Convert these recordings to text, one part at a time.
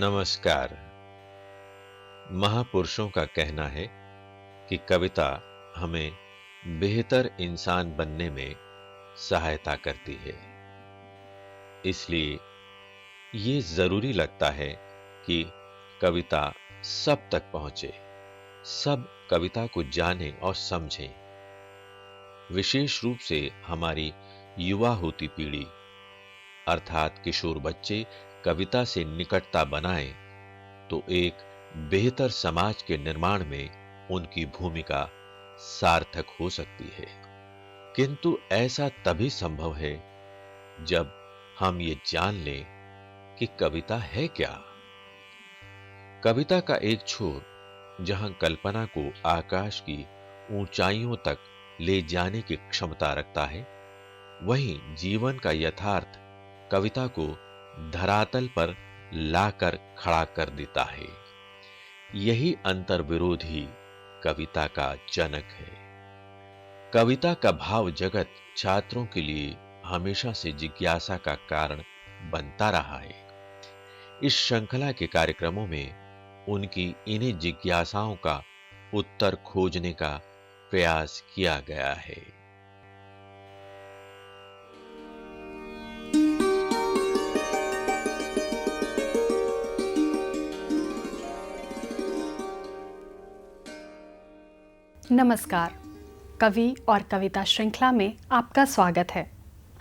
नमस्कार। महापुरुषों का कहना है कि कविता हमें बेहतर इंसान बनने में सहायता करती है। इसलिए ये जरूरी लगता है कि कविता सब तक पहुंचे, सब कविता को जानें और समझें। विशेष रूप से हमारी युवा होती पीढ़ी अर्थात किशोर बच्चे कविता से निकटता बनाएं तो एक बेहतर समाज के निर्माण में उनकी भूमिका सार्थक हो सकती है। किंतु ऐसा तभी संभव है जब हम ये जान लें कि कविता है क्या। कविता का एक छोर जहां कल्पना को आकाश की ऊंचाइयों तक ले जाने की क्षमता रखता है, वहीं जीवन का यथार्थ कविता को धरातल पर लाकर खड़ा कर देता है। यही अंतर्विरोध ही कविता का जनक है। कविता का भाव जगत छात्रों के लिए हमेशा से जिज्ञासा का कारण बनता रहा है। इस श्रृंखला के कार्यक्रमों में उनकी इन्हीं जिज्ञासाओं का उत्तर खोजने का प्रयास किया गया है। नमस्कार। कवि और कविता श्रृंखला में आपका स्वागत है।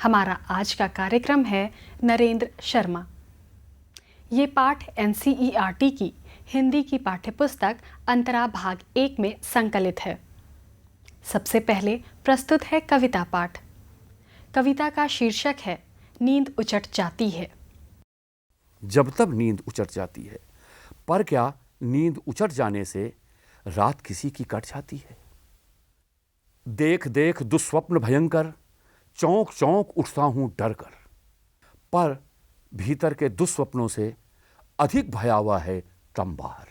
हमारा आज का कार्यक्रम है नरेंद्र शर्मा। ये पाठ एनसीईआरटी की हिंदी की पाठ्यपुस्तक अंतरा भाग 1 में संकलित है। सबसे पहले प्रस्तुत है कविता पाठ। कविता का शीर्षक है नींद उचट जाती है। जब तब नींद उचट जाती है, पर क्या नींद उचट जाने से रात किसी की कट जाती है? देख देख दुस्वप्न भयंकर, चौंक चौंक उठता हूं डर कर। पर भीतर के दुस्वप्नों से अधिक भयावह है तम बाहर।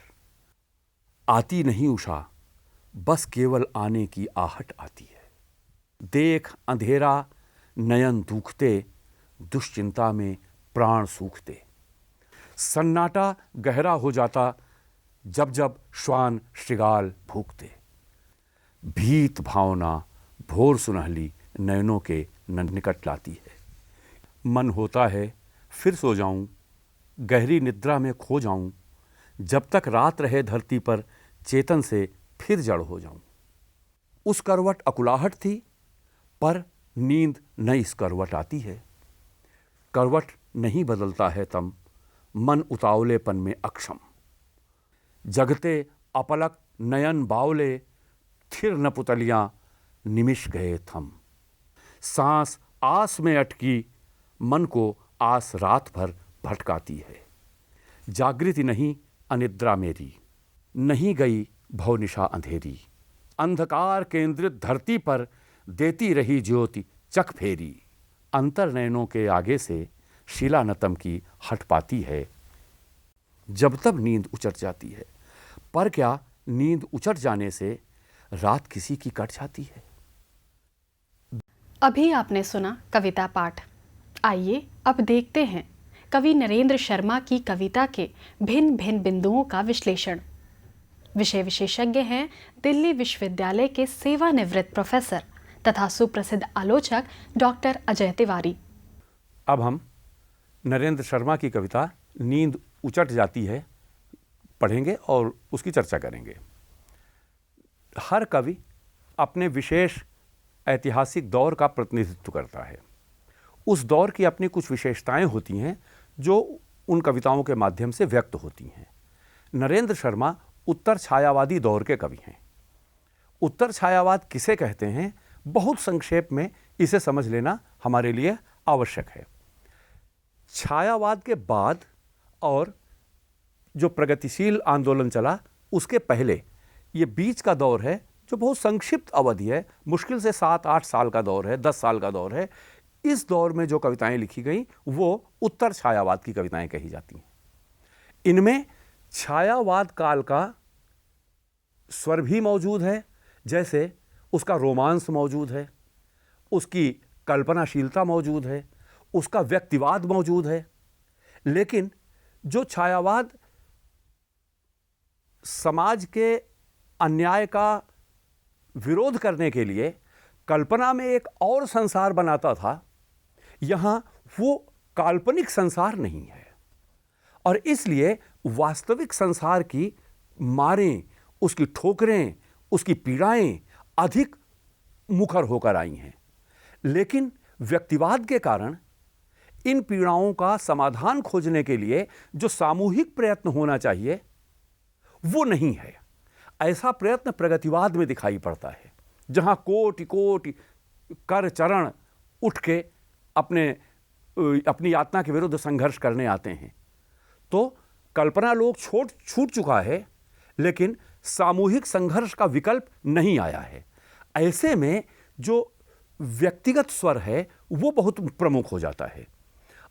आती नहीं उषा, बस केवल आने की आहट आती है। देख अंधेरा नयन दूखते, दुश्चिंता में प्राण सूखते। सन्नाटा गहरा हो जाता जब जब श्वान श्रृगाल भूखते। भीत भावना भोर सुनहली नयनों के निकट लाती है। मन होता है फिर सो जाऊं, गहरी निद्रा में खो जाऊं। जब तक रात रहे धरती पर, चेतन से फिर जड़ हो जाऊं। उस करवट अकुलाहट थी, पर नींद नई इस करवट आती है। करवट नहीं बदलता है तम, मन उतावलेपन में अक्षम। जगते अपलक नयन बावले, थिर न पुतलियां निमिष गए थम। सांस आस में अटकी, मन को आस रात भर भटकाती है। जागृति नहीं अनिद्रा मेरी, नहीं गई भवनिशा अंधेरी। अंधकार केंद्रित धरती पर देती रही ज्योति चक फेरी। अंतर नयनों के आगे से शिला नतम की हट पाती है। जब तब नींद उचट जाती है, पर क्या नींद उचट जाने से रात किसी की कट जाती है? अभी आपने सुना कविता पाठ। आइए अब देखते हैं कवि नरेंद्र शर्मा की कविता के भिन्न भिन्न बिंदुओं का विश्लेषण। विषय विशेषज्ञ हैं दिल्ली विश्वविद्यालय के सेवानिवृत्त प्रोफेसर तथा सुप्रसिद्ध आलोचक डॉक्टर अजय तिवारी। अब हम नरेंद्र शर्मा की कविता नींद उचट जाती है पढ़ेंगे और उसकी चर्चा करेंगे। हर कवि अपने विशेष ऐतिहासिक दौर का प्रतिनिधित्व करता है। उस दौर की अपनी कुछ विशेषताएं होती हैं जो उन कविताओं के माध्यम से व्यक्त होती हैं। नरेंद्र शर्मा उत्तर छायावादी दौर के कवि हैं। उत्तर छायावाद किसे कहते हैं, बहुत संक्षेप में इसे समझ लेना हमारे लिए आवश्यक है। छायावाद के बाद और जो प्रगतिशील आंदोलन चला उसके पहले ये बीच का दौर है जो बहुत संक्षिप्त अवधि है, मुश्किल से 7-8 साल का दौर है, 10 साल का दौर है। इस दौर में जो कविताएं लिखी गई वो उत्तर छायावाद की कविताएं कही जाती हैं। इनमें छायावाद काल का स्वर भी मौजूद है, जैसे उसका रोमांस मौजूद है, उसकी कल्पनाशीलता मौजूद है, उसका व्यक्तिवाद मौजूद है। लेकिन जो छायावाद समाज के अन्याय का विरोध करने के लिए कल्पना में एक और संसार बनाता था, यहां वो काल्पनिक संसार नहीं है और इसलिए वास्तविक संसार की मारें, उसकी ठोकरें, उसकी पीड़ाएं अधिक मुखर होकर आई हैं। लेकिन व्यक्तिवाद के कारण इन पीड़ाओं का समाधान खोजने के लिए जो सामूहिक प्रयत्न होना चाहिए वो नहीं है। ऐसा प्रयत्न प्रगतिवाद में दिखाई पड़ता है, जहां कोटि कोटि कर चरण उठ के अपनी यातना के विरुद्ध संघर्ष करने आते हैं। तो कल्पना लोग छूट चुका है, लेकिन सामूहिक संघर्ष का विकल्प नहीं आया है। ऐसे में जो व्यक्तिगत स्वर है वो बहुत प्रमुख हो जाता है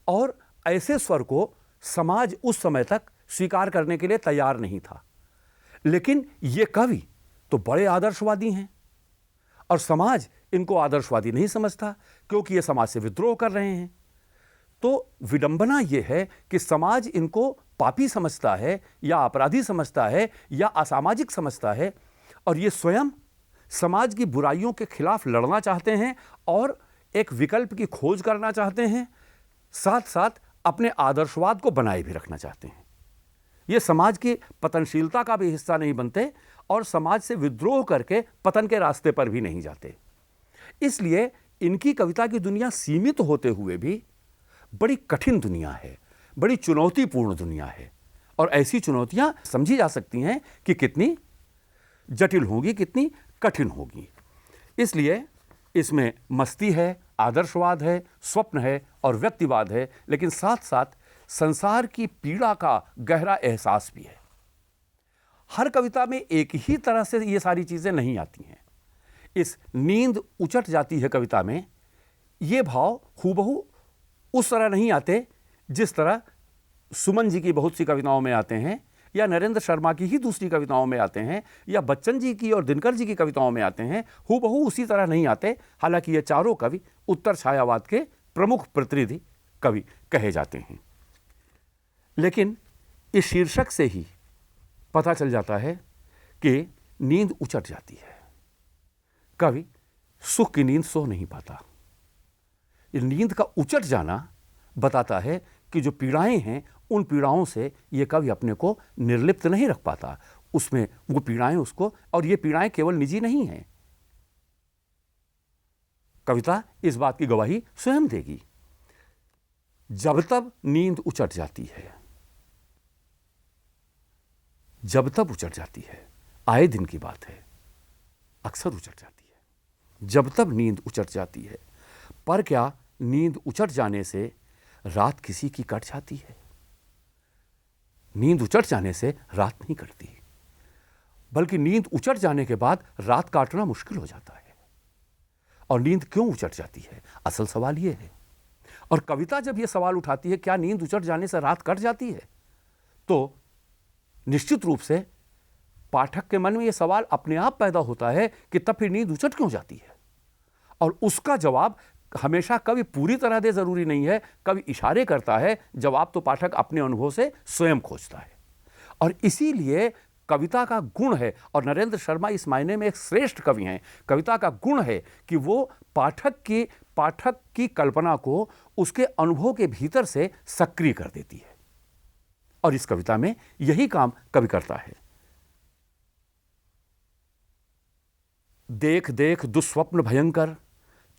और ऐसे स्वर को समाज उस समय तक स्वीकार करने के लिए तैयार नहीं था। लेकिन ये कवि तो बड़े आदर्शवादी हैं और समाज इनको आदर्शवादी नहीं समझता, क्योंकि ये समाज से विद्रोह कर रहे हैं। तो विडंबना ये है कि समाज इनको पापी समझता है या अपराधी समझता है या असामाजिक समझता है और ये स्वयं समाज की बुराइयों के खिलाफ लड़ना चाहते हैं और एक विकल्प की खोज करना चाहते हैं, साथ साथ अपने आदर्शवाद को बनाए भी रखना चाहते हैं। ये समाज की पतनशीलता का भी हिस्सा नहीं बनते और समाज से विद्रोह करके पतन के रास्ते पर भी नहीं जाते। इसलिए इनकी कविता की दुनिया सीमित होते हुए भी बड़ी कठिन दुनिया है, बड़ी चुनौतीपूर्ण दुनिया है और ऐसी चुनौतियां समझी जा सकती हैं कि कितनी जटिल होगी, कितनी कठिन होगी। इसलिए इसमें मस्ती है, आदर्शवाद है, स्वप्न है और व्यक्तिवाद है, लेकिन साथ साथ संसार की पीड़ा का गहरा एहसास भी है। हर कविता में एक ही तरह से ये सारी चीजें नहीं आती हैं। इस नींद उचट जाती है कविता में ये भाव हूबहू उस तरह नहीं आते जिस तरह सुमन जी की बहुत सी कविताओं में आते हैं या नरेंद्र शर्मा की ही दूसरी कविताओं में आते हैं या बच्चन जी की और दिनकर जी की कविताओं में आते हैं। हूबहू उसी तरह नहीं आते। हालांकि ये चारों कवि उत्तर छायावाद के प्रमुख प्रतिनिधि कवि कहे जाते हैं। लेकिन इस शीर्षक से ही पता चल जाता है कि नींद उचट जाती है। कवि सुख की नींद सो नहीं पाता। ये नींद का उचट जाना बताता है कि जो पीड़ाएं हैं उन पीड़ाओं से ये कवि अपने को निर्लिप्त नहीं रख पाता। उसमें वो पीड़ाएं उसको, और ये पीड़ाएं केवल निजी नहीं हैं। कविता इस बात की गवाही स्वयं देगी। जब तब नींद उचट जाती है, जब तब उचट जाती है, आए दिन की बात है, अक्सर उचट जाती है। जब तब नींद उचट जाती है, पर क्या नींद उचट जाने से रात किसी की कट जाती है? नींद उचट जाने से रात नहीं कटती, बल्कि नींद उचट जाने के बाद रात काटना मुश्किल हो जाता है। और नींद क्यों उचट जाती है, असल सवाल यह है। और कविता जब यह सवाल उठाती है क्या नींद उचट जाने से रात कट जाती है, तो निश्चित रूप से पाठक के मन में यह सवाल अपने आप पैदा होता है कि तब फिर नींद उचट क्यों जाती है। और उसका जवाब हमेशा कवि पूरी तरह दे जरूरी नहीं है। कवि इशारे करता है, जवाब तो पाठक अपने अनुभव से स्वयं खोजता है। और इसीलिए कविता का गुण है, और नरेंद्र शर्मा इस मायने में एक श्रेष्ठ कवि हैं, कविता का गुण है कि वो पाठक की कल्पना को उसके अनुभव के भीतर से सक्रिय कर देती है। और इस कविता में यही काम कवि करता है। देख देख दुस्वप्न भयंकर,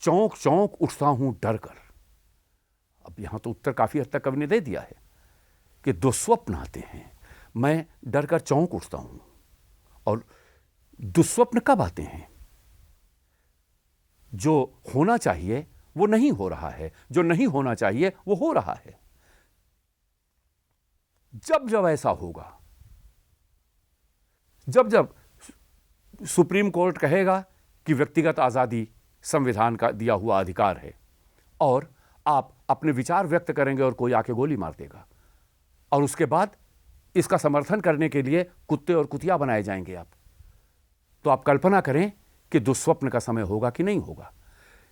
चौंक चौंक उठता हूं डर कर। अब यहां तो उत्तर काफी हद तक कवि ने दे दिया है कि दुस्वप्न आते हैं, मैं डर कर चौंक उठता हूं। और दुस्वप्न कब आते हैं? जो होना चाहिए वो नहीं हो रहा है, जो नहीं होना चाहिए वो हो रहा है। जब जब ऐसा होगा, जब जब सुप्रीम कोर्ट कहेगा कि व्यक्तिगत आजादी संविधान का दिया हुआ अधिकार है और आप अपने विचार व्यक्त करेंगे और कोई आके गोली मार देगा, और उसके बाद इसका समर्थन करने के लिए कुत्ते और कुतिया बनाए जाएंगे आप, तो आप कल्पना करें कि दुस्वप्न का समय होगा कि नहीं होगा।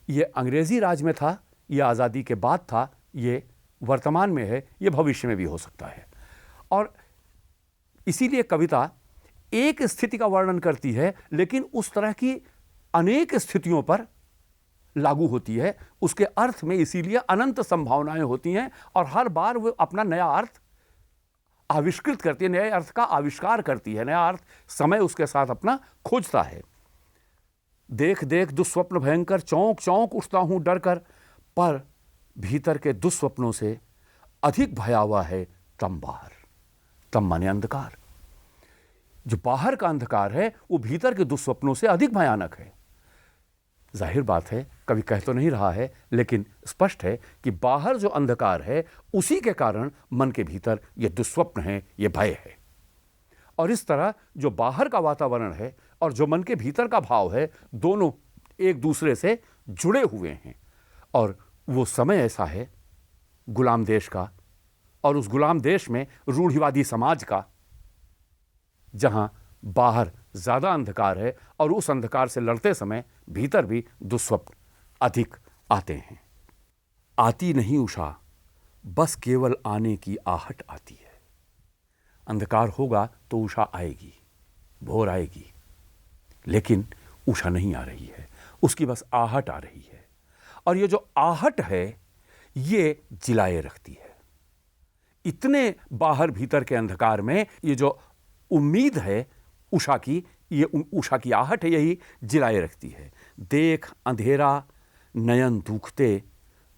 ये अंग्रेजी राज में था, यह आज़ादी के बाद था, ये वर्तमान में है, ये भविष्य में भी हो सकता है। और इसीलिए कविता एक स्थिति का वर्णन करती है, लेकिन उस तरह की अनेक स्थितियों पर लागू होती है। उसके अर्थ में इसीलिए अनंत संभावनाएं होती हैं और हर बार वो अपना नया अर्थ आविष्कृत करती है, नए अर्थ का आविष्कार करती है, नया अर्थ समय उसके साथ अपना खोजता है। देख देख दुस्वप्न भयंकर, चौंक चौंक उठता हूं डर कर, पर भीतर के दुस्वप्नों से अधिक भयावह है तम बाहर। तम माने अंधकार। जो बाहर का अंधकार है वो भीतर के दुस्वप्नों से अधिक भयानक है। जाहिर बात है, कभी कह तो नहीं रहा है, लेकिन स्पष्ट है कि बाहर जो अंधकार है उसी के कारण मन के भीतर ये दुस्वप्न है, ये भय है। और इस तरह जो बाहर का वातावरण है और जो मन के भीतर का भाव है, दोनों एक दूसरे से जुड़े हुए हैं। और वो समय ऐसा है गुलाम देश का, और उस गुलाम देश में रूढ़िवादी समाज का, जहां बाहर ज्यादा अंधकार है और उस अंधकार से लड़ते समय भीतर भी दुस्वप्न अधिक आते हैं। आती नहीं उषा, बस केवल आने की आहट आती है। अंधकार होगा तो उषा आएगी, भोर आएगी, लेकिन उषा नहीं आ रही है, उसकी बस आहट आ रही है। और ये जो आहट है ये जिलाए रखती है। इतने बाहर भीतर के अंधकार में ये जो उम्मीद है उषा की, ये उषा की आहट है, यही जिलाए रखती है। देख अंधेरा नयन दुखते,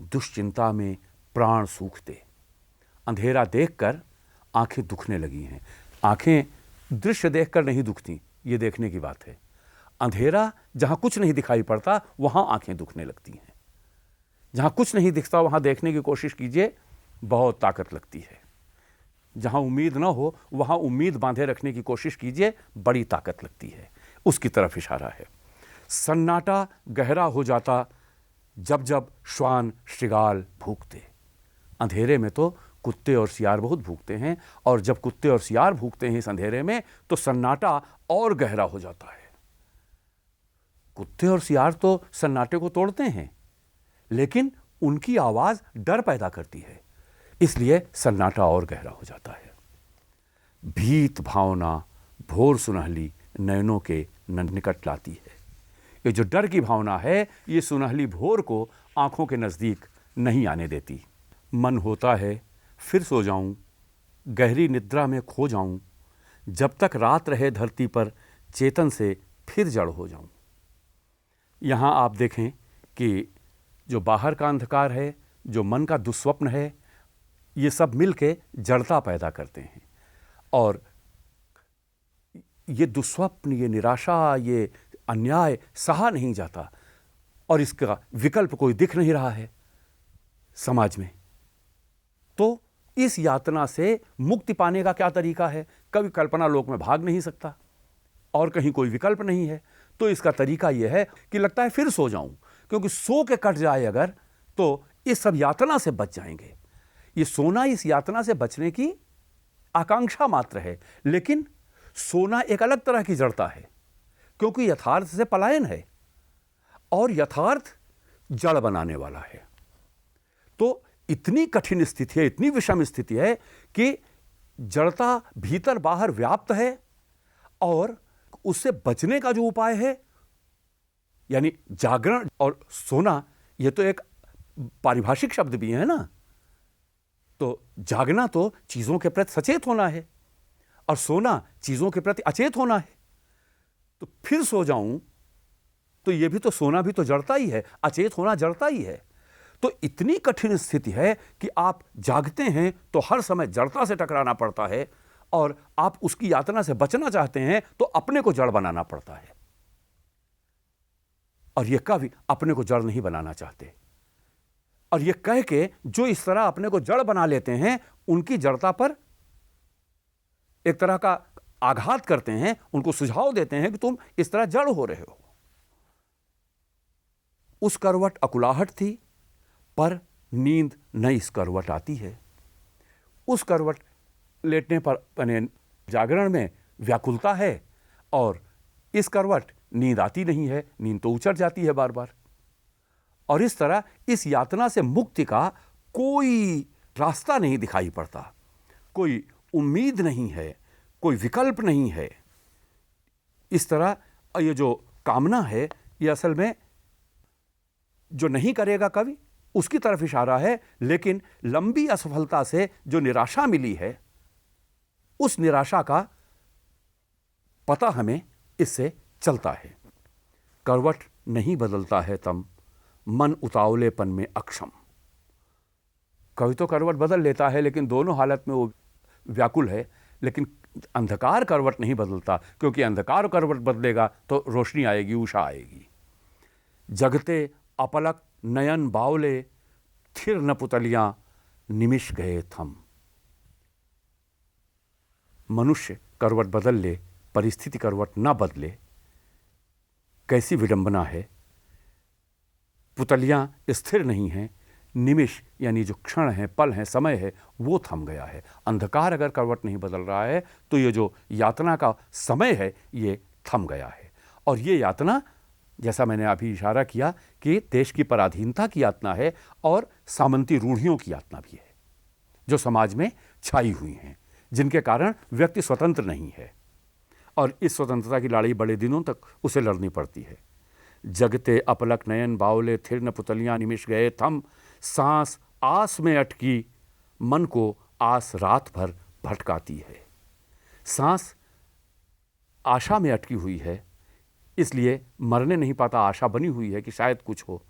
दुश्चिंता में प्राण सूखते। अंधेरा देखकर आंखें दुखने लगी हैं। आंखें दृश्य देखकर नहीं दुखती, ये देखने की बात है। अंधेरा जहां कुछ नहीं दिखाई पड़ता वहां आंखें दुखने लगती हैं। जहां कुछ नहीं दिखता वहां देखने की कोशिश कीजिए, बहुत ताकत लगती है। जहां उम्मीद ना हो वहां उम्मीद बांधे रखने की कोशिश कीजिए, बड़ी ताकत लगती है। उसकी तरफ इशारा है। सन्नाटा गहरा हो जाता जब जब श्वान श्रृगाल भूखते। अंधेरे में तो कुत्ते और सियार बहुत भूखते हैं, और जब कुत्ते और सियार भूखते हैं इस अंधेरे में तो सन्नाटा और गहरा हो जाता है। कुत्ते और सियार तो सन्नाटे को तोड़ते हैं, लेकिन उनकी आवाज डर पैदा करती है, इसलिए सन्नाटा और गहरा हो जाता है। भीत भावना भोर सुनहली नयनों के निकट लाती है। ये जो डर की भावना है ये सुनहली भोर को आंखों के नजदीक नहीं आने देती। मन होता है फिर सो जाऊं, गहरी निद्रा में खो जाऊं, जब तक रात रहे धरती पर चेतन से फिर जड़ हो जाऊं। यहां आप देखें कि जो बाहर का अंधकार है, जो मन का दुस्वप्न है, ये सब मिलके जड़ता पैदा करते हैं। और ये दुस्वप्न, ये निराशा, ये अन्याय सहा नहीं जाता, और इसका विकल्प कोई दिख नहीं रहा है समाज में। तो इस यातना से मुक्ति पाने का क्या तरीका है? कभी कल्पना लोक में भाग नहीं सकता और कहीं कोई विकल्प नहीं है, तो इसका तरीका यह है कि लगता है फिर सो जाऊं, क्योंकि सो के कट जाए अगर तो इस सब यातना से बच जाएंगे। ये सोना इस यातना से बचने की आकांक्षा मात्र है, लेकिन सोना एक अलग तरह की जड़ता है, क्योंकि यथार्थ से पलायन है और यथार्थ जड़ बनाने वाला है। तो इतनी कठिन स्थिति है, इतनी विषम स्थिति है कि जड़ता भीतर बाहर व्याप्त है, और उससे बचने का जो उपाय है, यानी जागरण और सोना, ये तो एक पारिभाषिक शब्द भी है ना। तो जागना तो चीजों के प्रति सचेत होना है, और सोना चीजों के प्रति अचेत होना है। तो फिर सो जाऊं तो ये भी तो, सोना भी तो जड़ता ही है, अचेत होना जड़ता ही है। तो इतनी कठिन स्थिति है कि आप जागते हैं तो हर समय जड़ता से टकराना पड़ता है, और आप उसकी यातना से बचना चाहते हैं तो अपने को जड़ बनाना पड़ता है। और ये कवि अपने को जड़ नहीं बनाना चाहते, और ये कह के जो इस तरह अपने को जड़ बना लेते हैं उनकी जड़ता पर एक तरह का आघात करते हैं, उनको सुझाव देते हैं कि तुम इस तरह जड़ हो रहे हो। उस करवट अकुलाहट थी, पर नींद नई इस करवट आती है। उस करवट लेटने पर जागरण में व्याकुलता है, और इस करवट नींद आती नहीं है, नींद तो उचट जाती है बार बार। और इस तरह इस यातना से मुक्ति का कोई रास्ता नहीं दिखाई पड़ता, कोई उम्मीद नहीं है, कोई विकल्प नहीं है। इस तरह ये जो कामना है ये असल में जो नहीं करेगा कवि उसकी तरफ इशारा है, लेकिन लंबी असफलता से जो निराशा मिली है उस निराशा का पता हमें इससे चलता है। करवट नहीं बदलता है तम, मन उतावलेपन में अक्षम। कवि तो करवट बदल लेता है लेकिन दोनों हालत में वो व्याकुल है, लेकिन अंधकार करवट नहीं बदलता, क्योंकि अंधकार करवट बदलेगा तो रोशनी आएगी, उषा आएगी। जगते अपलक नयन बावले, थिर न पुतलियां निमिष गए थम। मनुष्य करवट बदल ले, परिस्थिति करवट ना बदले, कैसी विडंबना है। पुतलियां स्थिर नहीं हैं, निमिष यानी जो क्षण है, पल है, समय है, वो थम गया है। अंधकार अगर करवट नहीं बदल रहा है तो ये जो यातना का समय है ये थम गया है। और ये यातना, जैसा मैंने अभी इशारा किया कि देश की पराधीनता की यातना है और सामंती रूढ़ियों की यातना भी है जो समाज में छाई हुई हैं, जिनके कारण व्यक्ति स्वतंत्र नहीं है और इस स्वतंत्रता की लड़ाई बड़े दिनों तक उसे लड़नी पड़ती है। जगते अपलक नयन बावले, थिर न पुतलियां निमिष गए थम। सांस आस में अटकी, मन को आस रात भर भटकाती है। सांस आशा में अटकी हुई है, इसलिए मरने नहीं पाता, आशा बनी हुई है कि शायद कुछ हो,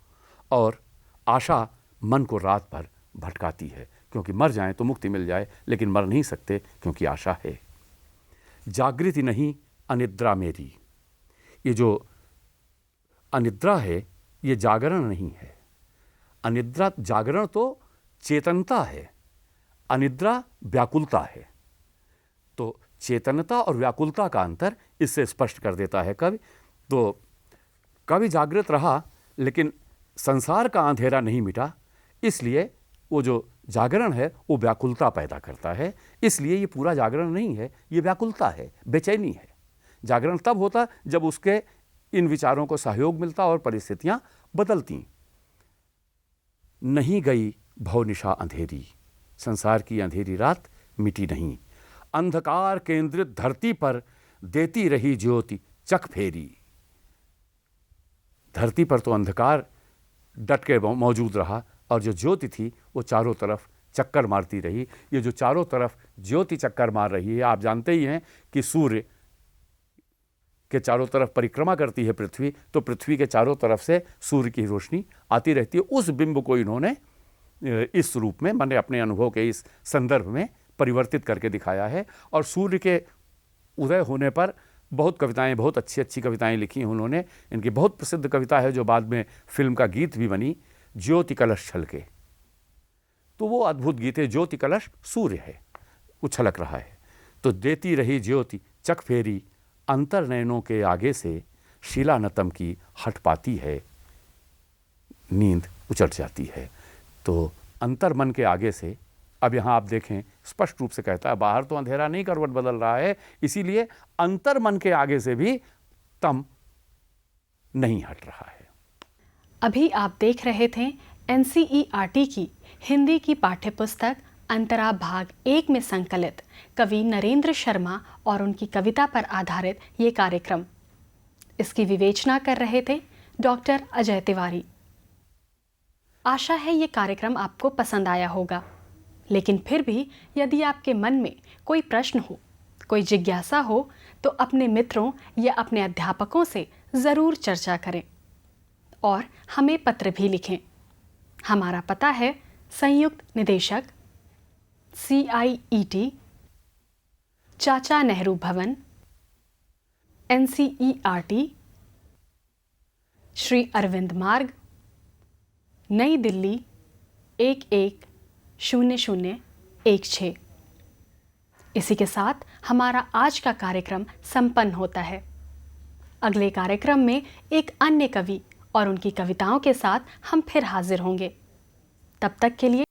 और आशा मन को रात भर भटकाती है, क्योंकि मर जाएं तो मुक्ति मिल जाए, लेकिन मर नहीं सकते क्योंकि आशा है। जागृति नहीं अनिद्रा मेरी। ये जो अनिद्रा है ये जागरण नहीं है। अनिद्रा, जागरण तो चेतनता है, अनिद्रा व्याकुलता है। तो चेतनता और व्याकुलता का अंतर इससे स्पष्ट कर देता है कवि। तो कवि जागृत रहा लेकिन संसार का अंधेरा नहीं मिटा, इसलिए वो जो जागरण है वो व्याकुलता पैदा करता है। इसलिए ये पूरा जागरण नहीं है, ये व्याकुलता है, बेचैनी है। जागरण तब होता जब उसके इन विचारों को सहयोग मिलता और परिस्थितियां बदलती। नहीं गई भवनिशा अंधेरी, संसार की अंधेरी रात मिटी नहीं। अंधकार केंद्रित धरती पर देती रही ज्योति चक फेरी। धरती पर तो अंधकार डट के मौजूद रहा और जो ज्योति थी वो चारों तरफ चक्कर मारती रही। ये जो चारों तरफ ज्योति चक्कर मार रही है, आप जानते ही हैं कि सूर्य के चारों तरफ परिक्रमा करती है पृथ्वी, तो पृथ्वी के चारों तरफ से सूर्य की रोशनी आती रहती है। उस बिंब को इन्होंने इस रूप में, मैंने अपने अनुभव के इस संदर्भ में परिवर्तित करके दिखाया है। और सूर्य के उदय होने पर बहुत कविताएं, बहुत अच्छी अच्छी कविताएं लिखी हैं उन्होंने। इनकी बहुत प्रसिद्ध कविता है जो बाद में फिल्म का गीत भी बनी, ज्योति कलश छलके। तो वो अद्भुत गीत है। ज्योति कलश सूर्य है, वो छलक रहा है। तो देती रही ज्योति चक फेरी, अंतर नयनों के आगे से शीला नतम की हट पाती है, नींद उचट जाती है। तो अंतर मन के आगे से, अब यहाँ आप देखें स्पष्ट रूप से कहता है, बाहर तो अंधेरा नहीं करवट बदल रहा है, इसीलिए अंतर मन के आगे से भी तम नहीं हट रहा है। अभी आप देख रहे थे NCERT की हिंदी की पाठ्यपुस्तक अंतरा भाग 1 में संकलित कवि नरेंद्र शर्मा और उनकी कविता पर आधारित ये कार्यक्रम। इसकी विवेचना कर रहे थे डॉक्टर अजय तिवारी। आशा है ये कार्यक्रम आपको पसंद आया होगा, लेकिन फिर भी यदि आपके मन में कोई प्रश्न हो, कोई जिज्ञासा हो, तो अपने मित्रों या अपने अध्यापकों से ज़रूर चर्चा करें और हमें पत्र भी लिखें। हमारा पता है संयुक्त निदेशक CIET, चाचा नेहरू भवन, NCERT, श्री अरविंद मार्ग, नई दिल्ली 110016। इसी के साथ हमारा आज का कार्यक्रम संपन्न होता है। अगले कार्यक्रम में एक अन्य कवि और उनकी कविताओं के साथ हम फिर हाजिर होंगे। तब तक के लिए